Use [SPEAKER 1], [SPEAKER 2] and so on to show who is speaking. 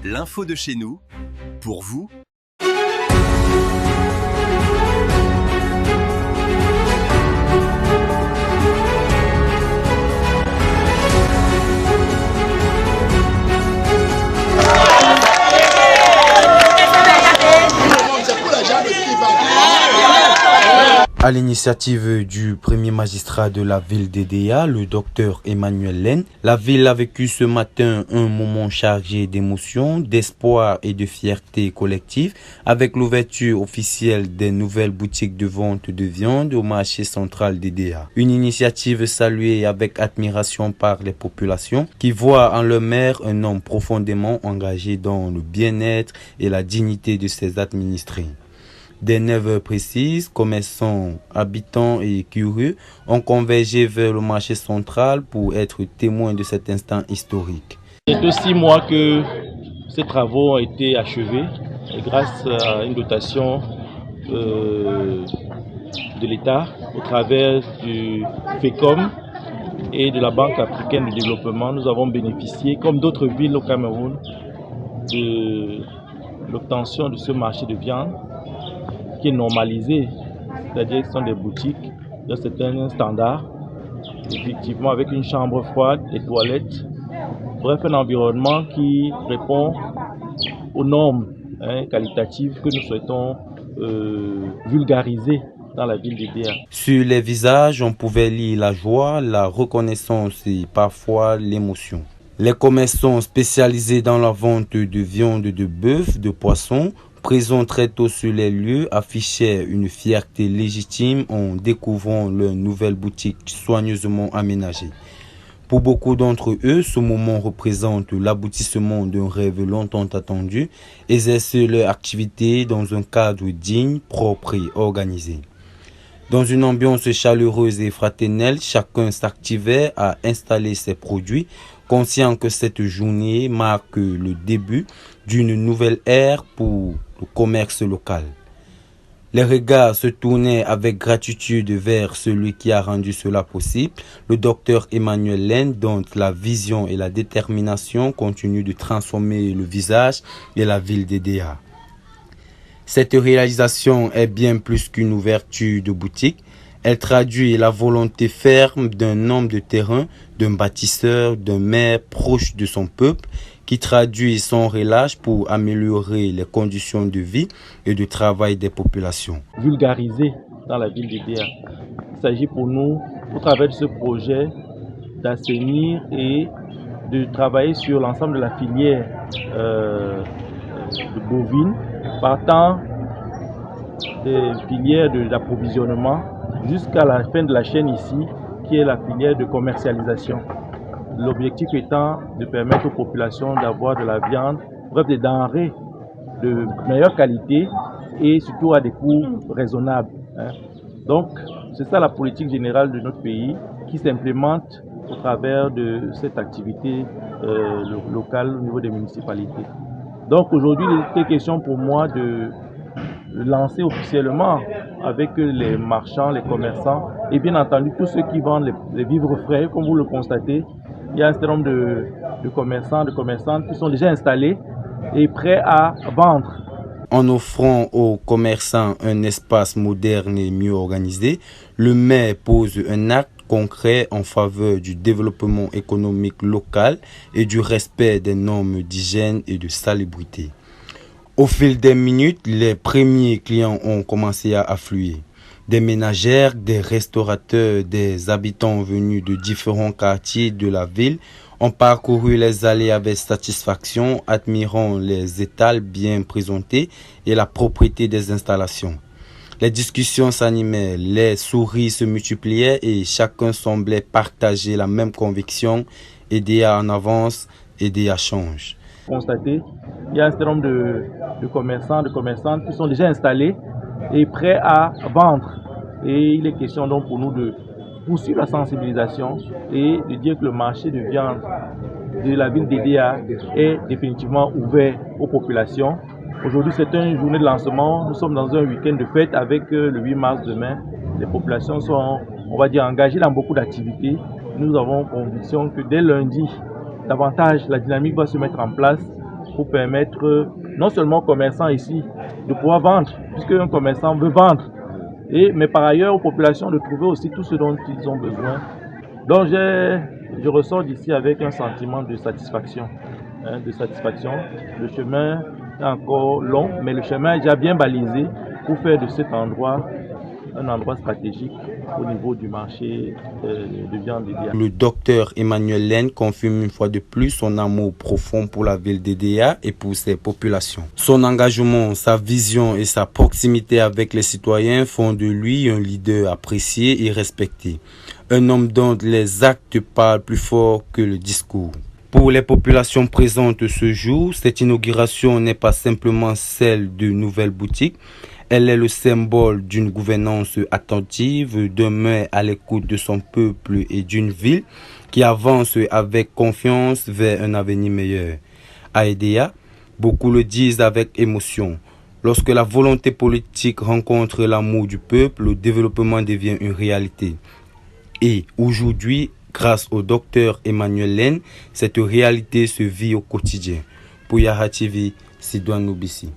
[SPEAKER 1] L'info de chez nous, pour vous.
[SPEAKER 2] À l'initiative du premier magistrat de la ville d'Edéa, le docteur Emmanuel Lène, la ville a vécu ce matin un moment chargé d'émotions, d'espoir et de fierté collective avec l'ouverture officielle des nouvelles boutiques de vente de viande au marché central d'Edéa. Une initiative saluée avec admiration par les populations qui voient en leur maire un homme profondément engagé dans le bien-être et la dignité de ses administrés. Dès 9 heures précises, commerçants, habitants et curieux ont convergé vers le marché central pour être témoins de cet instant historique.
[SPEAKER 3] C'est de 6 mois que ces travaux ont été achevés et grâce à une dotation de l'État au travers du FECOM et de la Banque africaine de développement, nous avons bénéficié, comme d'autres villes au Cameroun, de l'obtention de ce marché de viande qui est normalisé, c'est-à-dire que ce sont des boutiques de certains standards, effectivement avec une chambre froide, des toilettes, bref un environnement qui répond aux normes qualitatives que nous souhaitons vulgariser dans la ville d'Edéa.
[SPEAKER 2] Sur les visages, on pouvait lire la joie, la reconnaissance et parfois l'émotion. Les commerçants spécialisés dans la vente de viande de bœuf, de poisson, présents très tôt sur les lieux, affichaient une fierté légitime en découvrant leur nouvelle boutique soigneusement aménagée. Pour beaucoup d'entre eux, ce moment représente l'aboutissement d'un rêve longtemps attendu, exercer leur activité dans un cadre digne, propre et organisé. Dans une ambiance chaleureuse et fraternelle, chacun s'activait à installer ses produits, conscient que cette journée marque le début d'une nouvelle ère pour le commerce local. Les regards se tournaient avec gratitude vers celui qui a rendu cela possible, le docteur Emmanuel Lène, dont la vision et la détermination continuent de transformer le visage de la ville d'Edéa. Cette réalisation est bien plus qu'une ouverture de boutique. Elle traduit la volonté ferme d'un homme de terrain, d'un bâtisseur, d'un maire proche de son peuple, qui traduit son relâche pour améliorer les conditions de vie et de travail des populations.
[SPEAKER 3] Vulgariser dans la ville d'Edéa. Il s'agit pour nous, au travers de ce projet, d'assainir et de travailler sur l'ensemble de la filière de bovine, partant des filières d'approvisionnement jusqu'à la fin de la chaîne ici, qui est la filière de commercialisation. L'objectif étant de permettre aux populations d'avoir de la viande, bref des denrées de meilleure qualité et surtout à des coûts raisonnables. Donc c'est ça la politique générale de notre pays qui s'implémente au travers de cette activité locale au niveau des municipalités. Donc aujourd'hui il était question pour moi de lancer officiellement avec les marchands, les commerçants et bien entendu tous ceux qui vendent les vivres frais, comme vous le constatez. Il y a un certain nombre de commerçants, de commerçantes qui sont déjà installés et prêts à vendre.
[SPEAKER 2] En offrant aux commerçants un espace moderne et mieux organisé, le maire pose un acte concret en faveur du développement économique local et du respect des normes d'hygiène et de salubrité. Au fil des minutes, les premiers clients ont commencé à affluer. Des ménagères, des restaurateurs, des habitants venus de différents quartiers de la ville ont parcouru les allées avec satisfaction, admirant les étals bien présentés et la propreté des installations. Les discussions s'animaient, les sourires se multipliaient et chacun semblait partager la même conviction, Edéa en avance, Edéa change.
[SPEAKER 3] Constater, il y a un certain nombre de commerçants, de commerçantes qui sont déjà installés et prêts à vendre. Et il est question donc pour nous de poursuivre la sensibilisation et de dire que le marché de viande de la ville d'Edéa est définitivement ouvert aux populations. Aujourd'hui c'est une journée de lancement, nous sommes dans un week-end de fête avec le 8 mars demain. Les populations sont, on va dire, engagées dans beaucoup d'activités. Nous avons conviction que dès lundi, davantage la dynamique va se mettre en place pour permettre non seulement aux commerçants ici de pouvoir vendre, puisque un commerçant veut vendre, mais par ailleurs aux populations de trouver aussi tout ce dont ils ont besoin. Donc je ressors d'ici avec un sentiment de satisfaction. Le chemin est encore long, mais le chemin est déjà bien balisé pour faire de cet endroit un endroit stratégique au niveau du marché de viande d'Edea.
[SPEAKER 2] Le docteur Emmanuel Lène confirme une fois de plus son amour profond pour la ville d'Edea et pour ses populations. Son engagement, sa vision et sa proximité avec les citoyens font de lui un leader apprécié et respecté. Un homme dont les actes parlent plus fort que le discours. Pour les populations présentes ce jour, cette inauguration n'est pas simplement celle de nouvelles boutiques. Elle est le symbole d'une gouvernance attentive, d'un maire à l'écoute de son peuple et d'une ville qui avance avec confiance vers un avenir meilleur. À Edea, beaucoup le disent avec émotion. Lorsque la volonté politique rencontre l'amour du peuple, le développement devient une réalité. Et aujourd'hui, grâce au docteur Emmanuel Lène, cette réalité se vit au quotidien. Pour Yaha TV, Sidoine Noubissi.